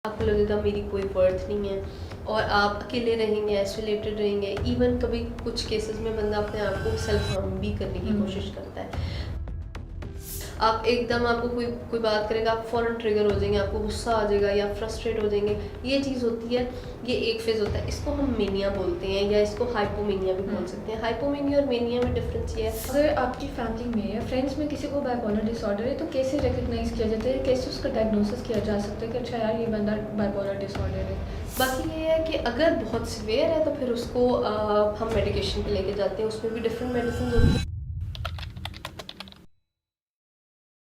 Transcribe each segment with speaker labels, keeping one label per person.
Speaker 1: आपको लगेगा मेरी कोई वर्थ नहीं है और आप अकेले रहेंगे, आइसोलेटेड रहेंगे। इवन कभी कुछ केसेस में बंदा अपने आप को सेल्फ हार्म भी करने की कोशिश करता है। आप एकदम आपको कोई कोई बात करेगा, आप फ़ौरन ट्रिगर हो जाएंगे, आपको गुस्सा आ जाएगा या फ्रस्ट्रेट हो जाएंगे। ये चीज़ होती है, ये एक फेज़ होता है। इसको हम मेनिया बोलते हैं या इसको हाइपोमेनिया भी बोल सकते हैं। हाइपोमेनिया और मेनिया में डिफरेंस ये है।
Speaker 2: अगर आपकी फैमिली में या फ्रेंड्स में किसी को बाइपोलर डिसऑर्डर है तो कैसे रिकग्नाइज किया जाता है, कैसे उसका डायग्नोसिस किया जा सकता है कि अच्छा यार ये बंदा बाइपोलर डिसऑर्डर है।
Speaker 1: बाकी ये है कि अगर बहुत सिवियर है तो फिर उसको हम मेडिकेशन पे लेके जाते हैं। उसमें भी डिफरेंट मेडिसिन होती हैं।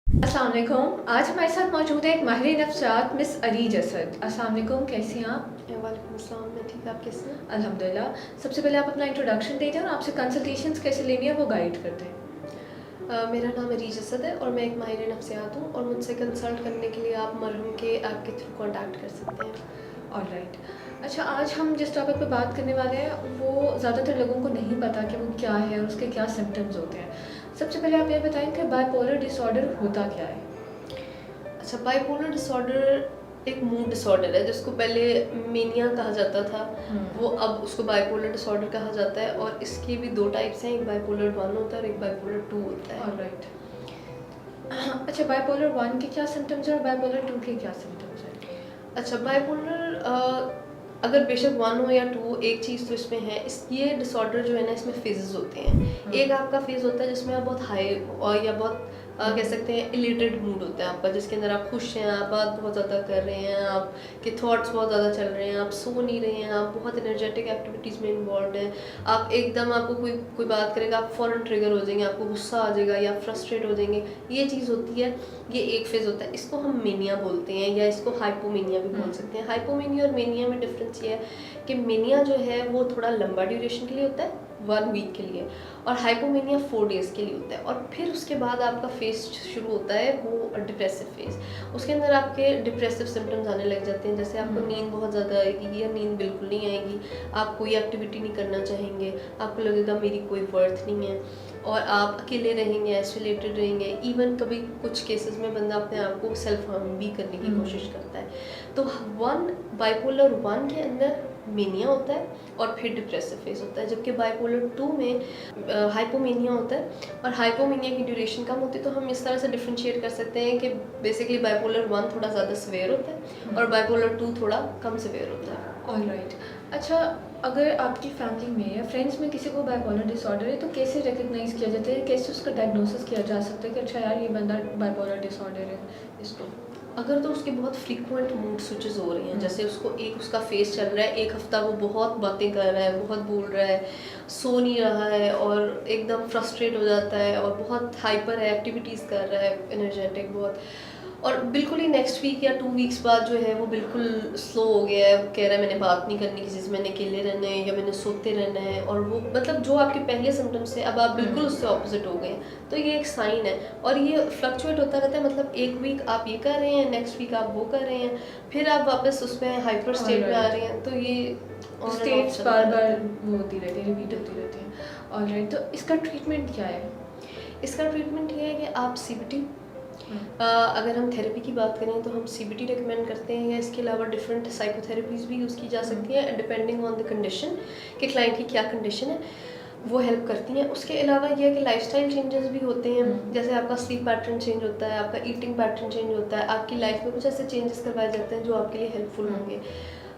Speaker 2: अस्सलाम वालेकुम। आज हमारे साथ मौजूद है एक माहिर नफ्सियात मिस अरीज असद। अस्सलाम वालेकुम, कैसी हैं आप?
Speaker 1: वालेकुम अस्सलाम, मैं ठीक, आप कैसे हैं?
Speaker 2: अल्हम्दुलिल्लाह। सबसे पहले आप अपना इंट्रोडक्शन दे दें और आपसे कंसल्टेशंस कैसे लेनी है वो गाइड कर दें।
Speaker 1: मेरा नाम अरीज असद है और मैं एक माहिर नफ्सियात हूँ और मुझसे कंसल्ट करने के लिए आप मरहम के ऐप के थ्रू कांटेक्ट कर सकते हैं।
Speaker 2: ऑलराइट। अच्छा, आज हम जिस टॉपिक पे बात करने वाले हैं वो ज़्यादातर लोगों को नहीं पता कि वो क्या है और उसके क्या सिम्टम्स होते हैं। सबसे पहले आप ये बताएं कि बाइपोलर डिसऑर्डर होता क्या है?
Speaker 1: अच्छा, बाइपोलर डिसऑर्डर एक मूड डिसऑर्डर है जिसको पहले मेनिया कहा जाता था। वो अब उसको बाइपोलर डिसऑर्डर कहा जाता है और इसके भी दो टाइप्स हैं, एक बाइपोलर 1 होता है और एक बाइपोलर 2 होता है।
Speaker 2: ऑलराइट। अच्छा, बाइपोलर 1 के क्या सिम्टम्स हैं और बाइपोलर 2 के क्या सिम्टम्स हैं?
Speaker 1: अच्छा, बाइपोलर अगर बेशक 1 हो या 2, एक चीज़ तो इसमें है, ये डिसऑर्डर जो है ना, इसमें फेजेस होते हैं। एक आपका फेज़ होता है जिसमें आप बहुत हाई और या बहुत कह सकते हैं इलेटेड मूड होता है आपका, जिसके अंदर आप खुश हैं, आप बात बहुत ज़्यादा कर रहे हैं, आपके थॉट्स बहुत ज़्यादा चल रहे हैं, आप सो नहीं रहे हैं, आप बहुत एनर्जेटिक एक्टिविटीज़ में इन्वॉल्व हैं। आप एकदम आपको कोई कोई बात करेगा, आप फ़ौरन ट्रिगर हो जाएंगे, आपको गुस्सा आ जाएगा या फ्रस्ट्रेट हो जाएंगे। ये चीज़ होती है, ये एक फेज़ होता है। इसको हम मेनिया बोलते हैं या इसको हाइपोमेनिया भी बोल सकते हैं। हाइपोमेनिया और मेनिया में डिफरेंस ये है कि मेनिया जो है वो थोड़ा लंबा ड्यूरेशन के लिए होता है, 1 वीक के लिए, और हाइपोमेनिया 4 डेज़ के लिए होता है। और फिर उसके बाद आपका फेज़ शुरू होता है वो डिप्रेसिव फेज़। उसके अंदर आपके डिप्रेसिव सिम्टम्स आने लग जाते हैं, जैसे आपको नींद बहुत ज़्यादा आएगी या नींद बिल्कुल नहीं आएगी, आप कोई एक्टिविटी नहीं करना चाहेंगे, आपको लगेगा मेरी कोई वर्थ नहीं है और आप अकेले रहेंगे, आइसोलेटेड रहेंगे। इवन कभी कुछ केसेस में बंदा अपने आप को सेल्फ हार्म भी करने की कोशिश करता है। तो बाइपोलर 1 के अंदर मेनिया होता है और फिर डिप्रेसिव फेज होता है, जबकि बाइपोलर 2 में हाइपोमेनिया होता है और हाइपोमेनिया की ड्यूरेशन कम होती है। तो हम इस तरह से डिफरेंशिएट कर सकते हैं कि बेसिकली बाइपोलर 1 थोड़ा ज़्यादा सिवियर होता है और बाइपोलर 2 थोड़ा कम सिवियर होता है।
Speaker 2: ऑलराइट। अच्छा, अगर आपकी फैमिली में या फ्रेंड्स में किसी को बाइपोलर डिसऑर्डर है तो कैसे रिकग्नाइज किया जाता है, कैसे उसका डायग्नोसिस किया जा सकता है कि अच्छा यार ये बंदा बाइपोलर डिसऑर्डर है इसको?
Speaker 1: अगर तो उसके बहुत फ्रीक्वेंट मूड स्विचेस हो रही हैं, जैसे उसको एक उसका फेस चल रहा है, एक हफ्ता वो बहुत बातें कर रहा है, बहुत बोल रहा है, सो नहीं रहा है और एकदम फ्रस्ट्रेट हो जाता है और बहुत हाइपर है, एक्टिविटीज़ कर रहा है, एनर्जेटिक बहुत, और बिल्कुल ही नेक्स्ट वीक या 2 वीक्स बाद जो है वो बिल्कुल स्लो हो गया है, कह रहा है मैंने बात नहीं करनी किसी से, मैंने अकेले रहना है या मैंने सोते रहना है, और वो मतलब जो आपके पहले सिम्टम्स थे अब आप बिल्कुल उससे ऑपोजिट हो गए हैं। तो ये एक साइन है और ये फ्लक्चुएट होता रहता है, मतलब एक वीक आप ये कर रहे हैं, नेक्स्ट वीक आप वो कर रहे हैं, फिर आप वापस उसमें हाइपर स्टेट में आ रहे हैं। तो ये
Speaker 2: स्टेट्स बार बार वो होती रहती है, रिपीट होती रहती हैं। ऑलराइट, तो इसका ट्रीटमेंट क्या है?
Speaker 1: इसका ट्रीटमेंट ये है कि आप CBT, अगर हम थेरेपी की बात करें तो हम CBT रिकमेंड करते हैं, या इसके अलावा डिफरेंट साइकोथेरेपीज़ भी यूज़ की जा सकती हैं डिपेंडिंग ऑन द कंडीशन कि क्लाइंट की क्या कंडीशन है, वो हेल्प करती हैं। उसके अलावा ये है कि लाइफस्टाइल चेंजेस भी होते हैं, जैसे आपका स्लीप पैटर्न चेंज होता है, आपका ईटिंग पैटर्न चेंज होता है, आपकी लाइफ में कुछ ऐसे चेंजेस करवाए जाते हैं जो आपके लिए हेल्पफुल होंगे।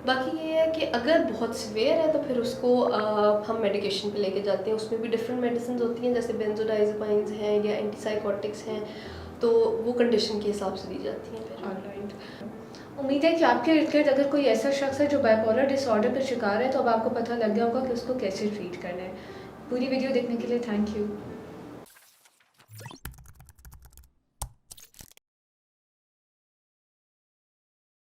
Speaker 1: बाकी ये है कि अगर बहुत सिवियर है तो फिर उसको हम मेडिकेशन पे लेके जाते हैं। उसमें भी डिफरेंट मेडिसिन होती हैं, जैसे बेंजोडाइज़ेपाइंस हैं या एंटीसाइकोटिक्स हैं, तो वो कंडीशन के हिसाब से दी जाती हैं फिर।
Speaker 2: ऑलराइट। उम्मीद है कि आपके इर्द-गिर्द अगर कोई ऐसा शख्स है जो बाइपोलर डिसऑर्डर का शिकार है तो अब आपको पता लग गया होगा कि उसको कैसे ट्रीट करना है। पूरी वीडियो देखने के लिए थैंक यू।